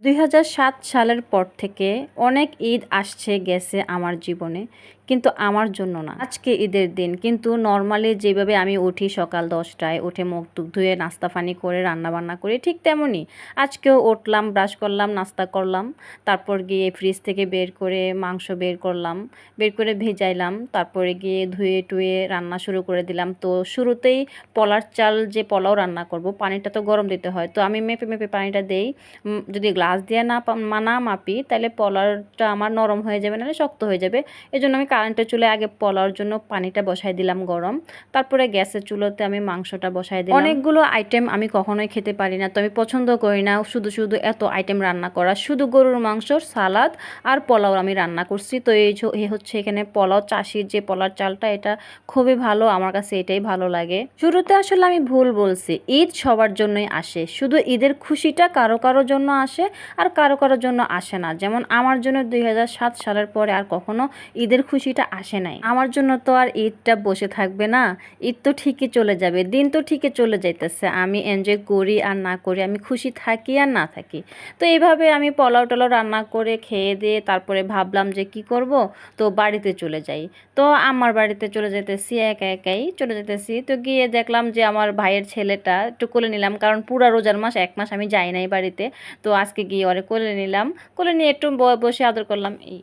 ২০০৭ সালের পর থেকে অনেক ঈদ আসছে গেছে আমার জীবনে, কিন্তু আমার জন্য না। আজকে ঈদের দিন, কিন্তু নর্মালি যেভাবে আমি উঠি সকাল 10টায়, উঠে মুখ টুক ধুয়ে নাস্তা পানি করে রান্নাবান্না করি, ঠিক তেমনই আজকেও উঠলাম, ব্রাশ করলাম, নাস্তা করলাম, তারপর গিয়ে ফ্রিজ থেকে বের করে মাংস বের করলাম, বের করে ভেজাইলাম, তারপরে গিয়ে ধুয়ে টুয়ে রান্না শুরু করে দিলাম। তো শুরুতেই পলার চাল যে পোলাও রান্না করব, পানিটা তো গরম দিতে হয়, তো আমি মেপে মেপে পানিটা দেই। যদি গ্লাস দিয়ে না মাপি তাহলে পোলাওটা আমার নরম হয়ে যাবে, নাহলে শক্ত হয়ে যাবে। এই জন্য আমি কারেন্টের চুলায় আগে পোলাওর জন্য পানিটা বসাই দিলাম গরম, তারপরে গ্যাসের চুলোতে আমি মাংসটা বসাই দিলাম। অনেকগুলো আইটেম আমি কখনোই খেতে পারি না, তো আমি পছন্দ করি না শুধু শুধু এত আইটেম রান্না করা। শুধু গরুর মাংস, সালাদ আর পোলাও আমি রান্না করছি। তো এই হচ্ছে এখানে পোলাও, চাষির যে পোলার চালটা, এটা খুবই ভালো, আমার কাছে এটাই ভালো লাগে। শুরুতে আসলে আমি ভুল বলছি, ঈদ সবার জন্যই আসে, শুধু ঈদের খুশিটা কারো কারো জন্য আসে আর কারো কারোর জন্য আসে না। যেমন আমার জন্য ২০০৭ সালের পরে আর কখনো ঈদের খুশিটা আসে নাই। আমার জন্য তো আর ঈদটা বসে থাকবে না, ঈদ তো ঠিকই চলে যাবে, দিন তো ঠিকই চলে যাইতেছে, আমি এনজয় করি আর না করি, আমি খুশি থাকি আর না থাকি। তো এইভাবে আমি পোলাও টোলাও রান্না করে খেয়ে দিয়ে তারপরে ভাবলাম যে কি করব, তো বাড়িতে চলে যাই। তো আমার বাড়িতে চলে যেতেছি, একা একাই চলে যেতেছি। তো গিয়ে দেখলাম যে আমার ভাইয়ের ছেলেটা একটু কোলে নিলাম, কারণ পুরা রোজার মাস 1 মাস আমি যাই নাই বাড়িতে। তো আজকে গিয়ে ওরে কোলে নিলাম, কোলে নিয়ে একটু বসে আদর করলাম। এই